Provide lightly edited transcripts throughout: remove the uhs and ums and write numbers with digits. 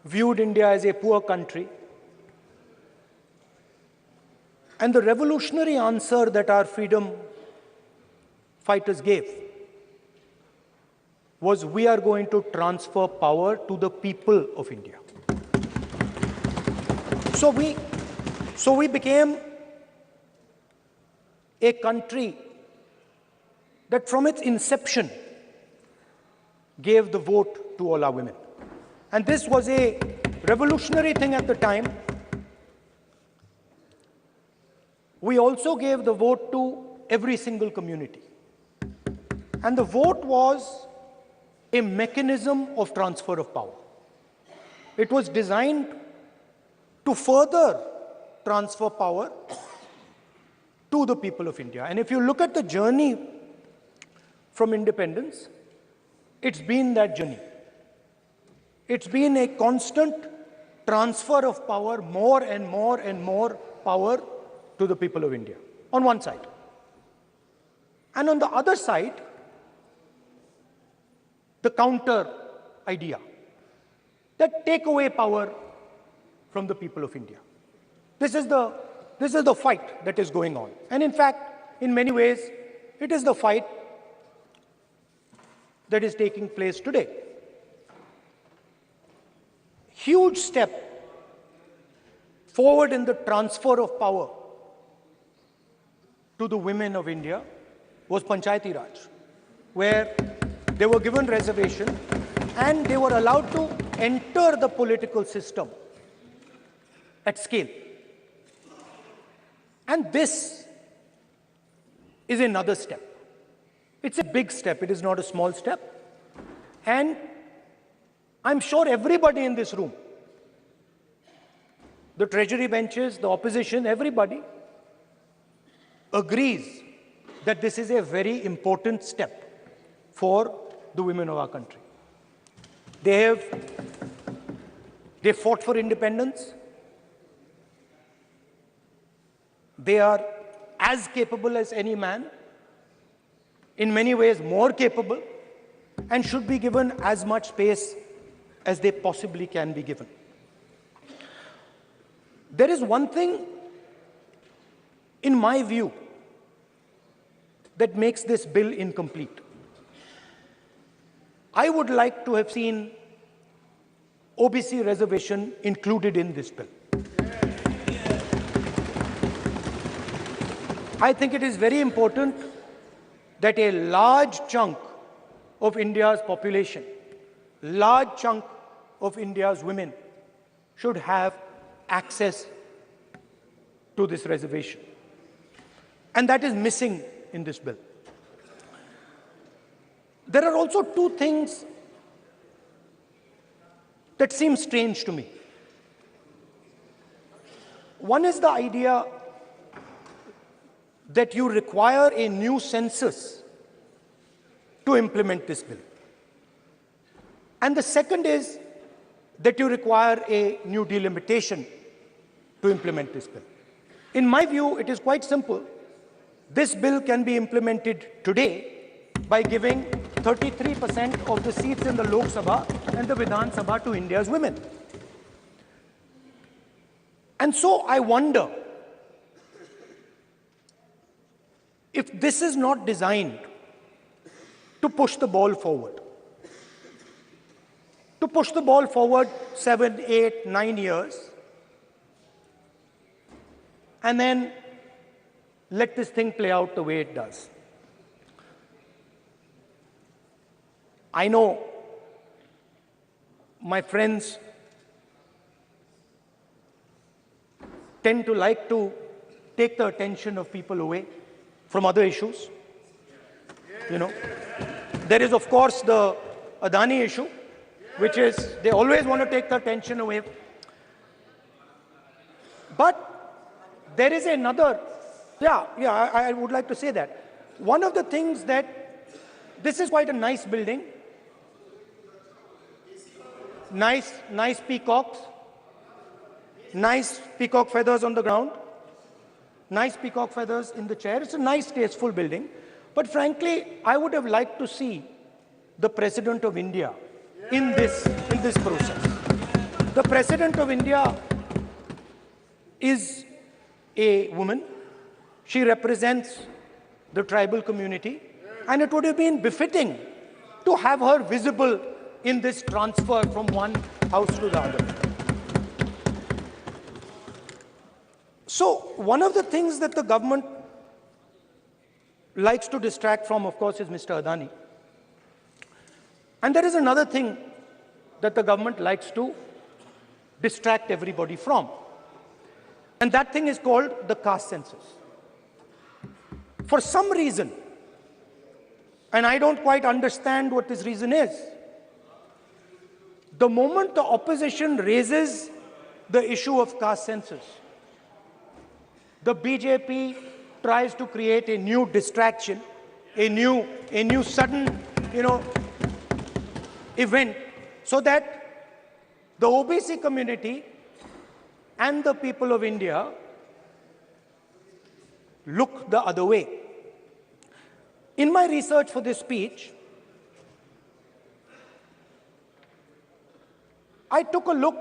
viewed India as a poor country. And the revolutionary answer that our freedom fighters gave was, we are going to transfer power to the people of India. So we became a country that from its inception gave the vote to all our women. And this was a revolutionary thing at the time. We also gave the vote to every single community. And the vote was a mechanism of transfer of power. It was designed to further transfer power to the people of India. And if you look at the journey from independence, it's been that journey. It's been a constant transfer of power, more and more and more power to the people of India, on one side. And on the other side, the counter idea that take away power from the people of India. This is the fight that is going on. And in fact, in many ways, it is the fight that is taking place today. Huge step forward in the transfer of power to the women of India was Panchayati Raj, where they were given reservation and they were allowed to enter the political system at scale. And this is another step. It's a big step, it is not a small step. And I'm sure everybody in this room, the treasury benches, the opposition, everybody agrees that this is a very important step for the women of our country. They fought for independence. They are as capable as any man, in many ways more capable, and should be given as much space as they possibly can be given. There is one thing, in my view, that makes this bill incomplete. I would like to have seen OBC reservation included in this bill. I think it is very important that a large chunk of India's population, large chunk of India's women should have access to this reservation. And that is missing in this bill. There are also two things that seem strange to me. One is the idea that you require a new census to implement this bill. And the second is that you require a new delimitation to implement this bill. In my view, it is quite simple. This bill can be implemented today by giving 33% of the seats in the Lok Sabha and the Vidhan Sabha to India's women. And so I wonder if this is not designed to push the ball forward. To push the ball forward 7, 8, 9 years, and then let this thing play out the way it does. I know my friends tend to like to take the attention of people away from other issues. You know, there is of course the Adani issue, which is they always want to take the attention away. But there is another, I would like to say that. One of the things that, this is quite a nice building, nice peacocks, nice peacock feathers on the ground, nice peacock feathers in the chair. It's a nice, tasteful building. But frankly, I would have liked to see the President of India in this process. The President of India is a woman. She represents the tribal community, and it would have been befitting to have her visible in this transfer from one house to the other. So one of the things that the government likes to distract from, of course, is Mr. Adani. And there is another thing that the government likes to distract everybody from. And that thing is called the caste census. For some reason, and I don't quite understand what this reason is, the moment the opposition raises the issue of caste census, the BJP tries to create a new distraction, a new sudden, event, so that the OBC community and the people of India look the other way. In my research for this speech, I took a look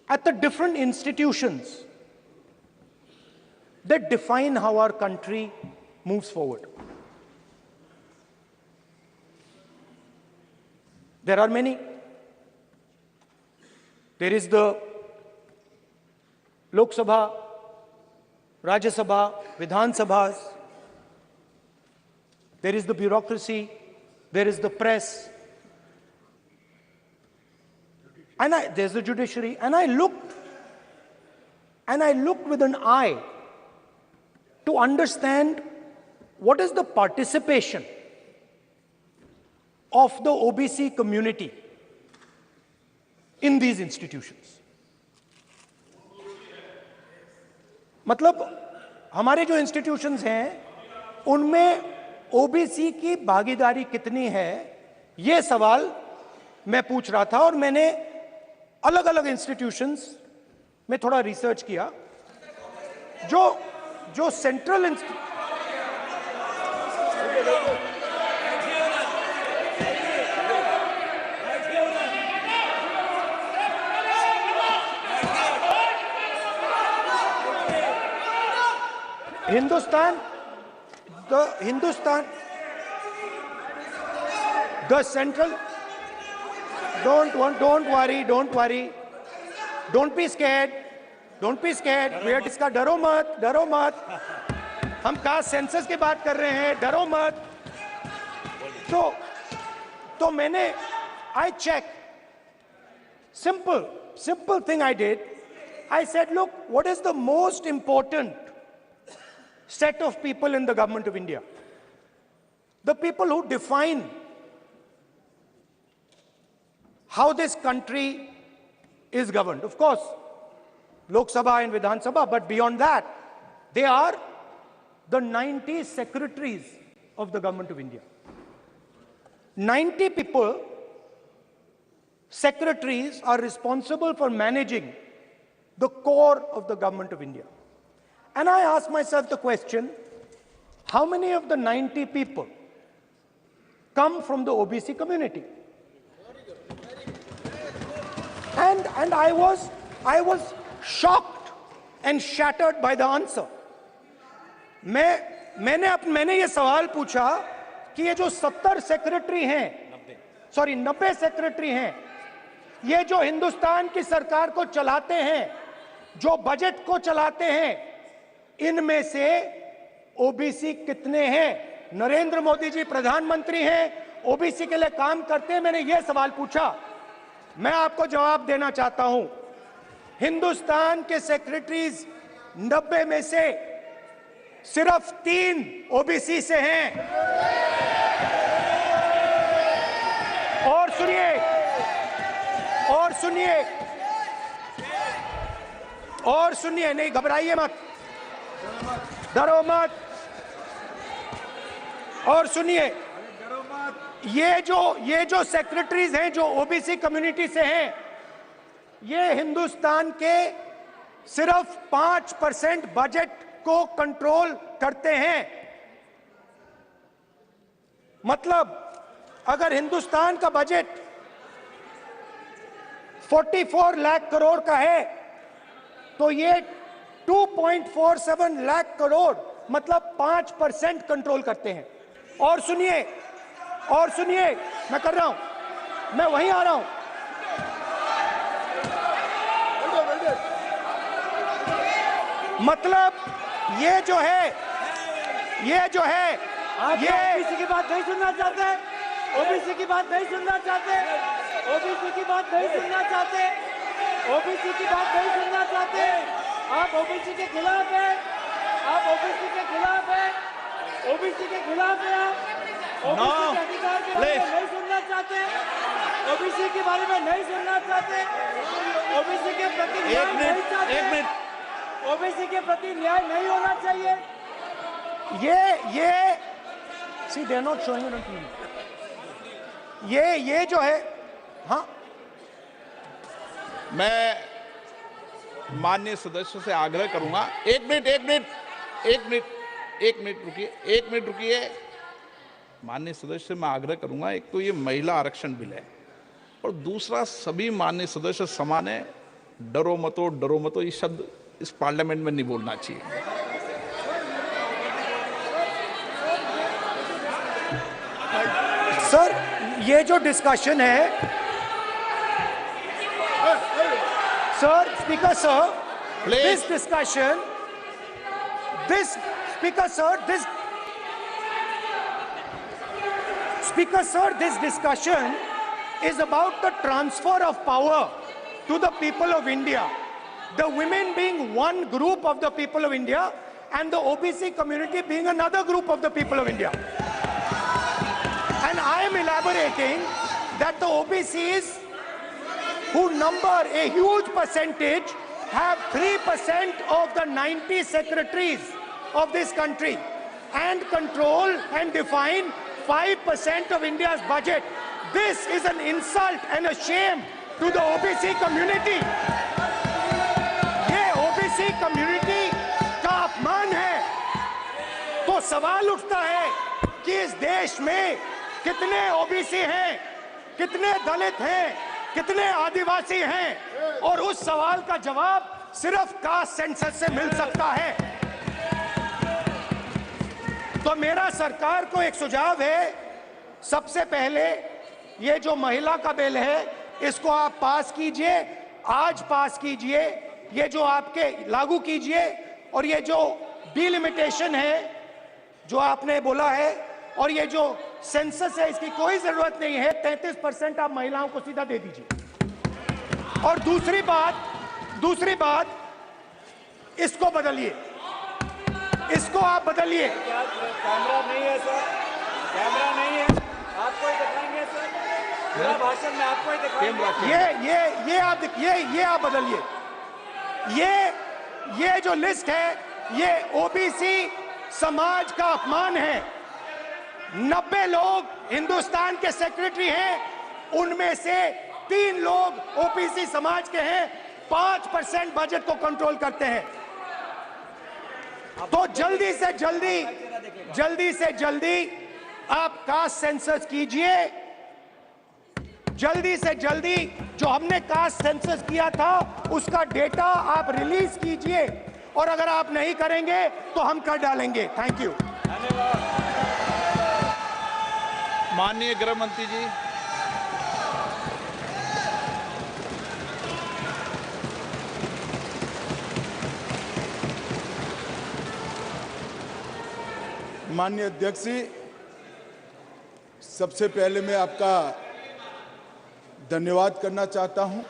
at the different institutions that define how our country moves forward. There are many. There is the Lok Sabha, Rajya Sabha, Vidhan Sabhas. There is the bureaucracy. There is the press. And there's the judiciary. And I looked with an eye to understand what is the participation of the OBC community in these institutions. मतलब हमारे जो institutions हैं उनमें OBC की भागीदारी कितनी है, ये सवाल मैं पूछ रहा था और मैंने अलग-अलग institutions में थोड़ा research किया जो central the central, don't worry, don't be scared, we are discussing, डरो मत, हम कास्ट सेंसस की बात कर रहे हैं, डरो मत. तो मैंने, I checked, simple thing I did, I said, look, what is the most important set of people in the government of India? The people who define how this country is governed. Of course, Lok Sabha and Vidhan Sabha, but beyond that, they are the 90 secretaries of the government of India. 90 people, secretaries, are responsible for managing the core of the government of India. And I asked myself the question, how many of the 90 people come from the OBC community? And I was shocked and shattered by the answer. मैंने ये सवाल पूछा कि ये जो 70 secretary हैं, 90 secretary हैं, ये जो हिंदुस्तान की सरकार को चलाते हैं, जो बजट को चलाते हैं, इनमें से ओबीसी कितने हैं? नरेंद्र मोदी जी प्रधानमंत्री हैं, ओबीसी के लिए काम करते हैं. मैंने ये सवाल पूछा. मैं आपको जवाब देना चाहता हूं. हिंदुस्तान के सेक्रेटरीज 90 में से सिर्फ 3 ओबीसी से हैं. और सुनिए, नहीं घबराइए मत, डरो मत. और सुनिए, ये जो सेक्रेटरीज हैं जो ओबीसी कम्युनिटी से हैं, ये हिंदुस्तान के सिर्फ 5% बजट को कंट्रोल करते हैं. मतलब अगर हिंदुस्तान का बजट 44 लाख करोड़ का है, तो ये 2.47 लाख करोड़ मतलब 5% कंट्रोल करते हैं। और सुनिए, मैं कर रहा हूं, मैं वहीं आ रहा हूं। मतलब ये जो है ये ओबीसी की बात नहीं सुनना चाहते, ओबीसी की बात नहीं सुनना चाहते, ओबीसी की बात नहीं सुनना चाहते, ओबीसी की बात नहीं सुनना चाहते। आप ओबीसी के खिलाफ है, आप ओबीसी के खिलाफ है, ओबीसी के खिलाफ है। आप ओबीसी के अधिकार के बारे में नहीं सुनना चाहते, ओबीसी के बारे में नहीं सुनना चाहते, ओबीसी के प्रति न्याय नहीं चाहते, ओबीसी के प्रति न्याय नहीं होना चाहिए। ये see they are not showing it on TV. ये जो है, हाँ, मैं माननीय सदस्य से आग्रह करूंगा, एक मिनट रुकिए। माननीय सदस्य से मैं आग्रह करूंगा, एक तो ये महिला आरक्षण बिल है और दूसरा सभी माननीय सदस्य समान है। डरो मतो ये शब्द इस पार्लियामेंट में नहीं बोलना चाहिए। सर, ये जो डिस्कशन है, sir, speaker sir, this discussion, this discussion is about the transfer of power to the people of India. The women being one group of the people of India and the OBC community being another group of the people of India. And I am elaborating that the OBCs, who number a huge percentage, have 3% of the 90 secretaries of this country and control and define 5% of India's budget. This is an insult and a shame to the OBC community. ये OBC community का अपमान है। तो सवाल उठता है कि इस देश में कितने OBC हैं, कितने दलित हैं, कितने आदिवासी हैं, और उस सवाल का जवाब सिर्फ कास्ट सेंसस से मिल सकता है। तो मेरा सरकार को एक सुझाव है, सबसे पहले ये जो महिला का बिल है इसको आप पास कीजिए, आज पास कीजिए, ये जो आपके लागू कीजिए, और ये जो डिलिमिटेशन है जो आपने बोला है, और ये जो सेंसस है इसकी कोई जरूरत नहीं है, 33% आप महिलाओं को सीधा दे दीजिए। और दूसरी बात इसको बदलिए, इसको आप बदलिए। कैमरा नहीं है सर, कैमरा नहीं है, आपको ही दिखाएंगे सर, पूरा भाषण में आपको ही दिखाएंगे। ये आप बदलिए। ये जो लिस्ट है ये ओबीसी समाज का अपमान है। 90 लोग हिंदुस्तान के सेक्रेटरी हैं, उनमें से 3 लोग ओबीसी समाज के हैं, 5% बजट को कंट्रोल करते हैं। तो जल्दी से जल्दी आप कास्ट सेंसस कीजिए, जल्दी से जल्दी जो हमने कास्ट सेंसस किया था उसका डेटा आप रिलीज कीजिए, और अगर आप नहीं करेंगे तो हम कर डालेंगे। Thank you. माननीय गृह मंत्री जी, माननीय अध्यक्ष जी, सबसे पहले मैं आपका धन्यवाद करना चाहता हूं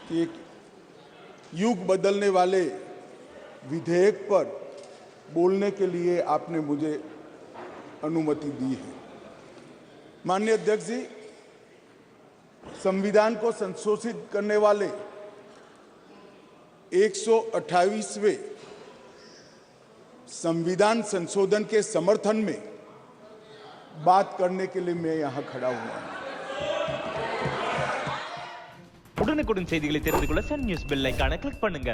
कि एक युग बदलने वाले विधेयक पर बोलने के लिए आपने मुझे अनुमति दी है। माननीय अध्यक्ष जी, संविधान को संशोधित करने वाले 128वें संविधान संशोधन के समर्थन में बात करने के लिए मैं यहां खड़ा हुआ हूं। உடனுக்குடன் செய்திகளை தெரிந்து கொள்ள சன் நியூஸ் பெல் ஐகானை கிளிக் பண்ணுங்க।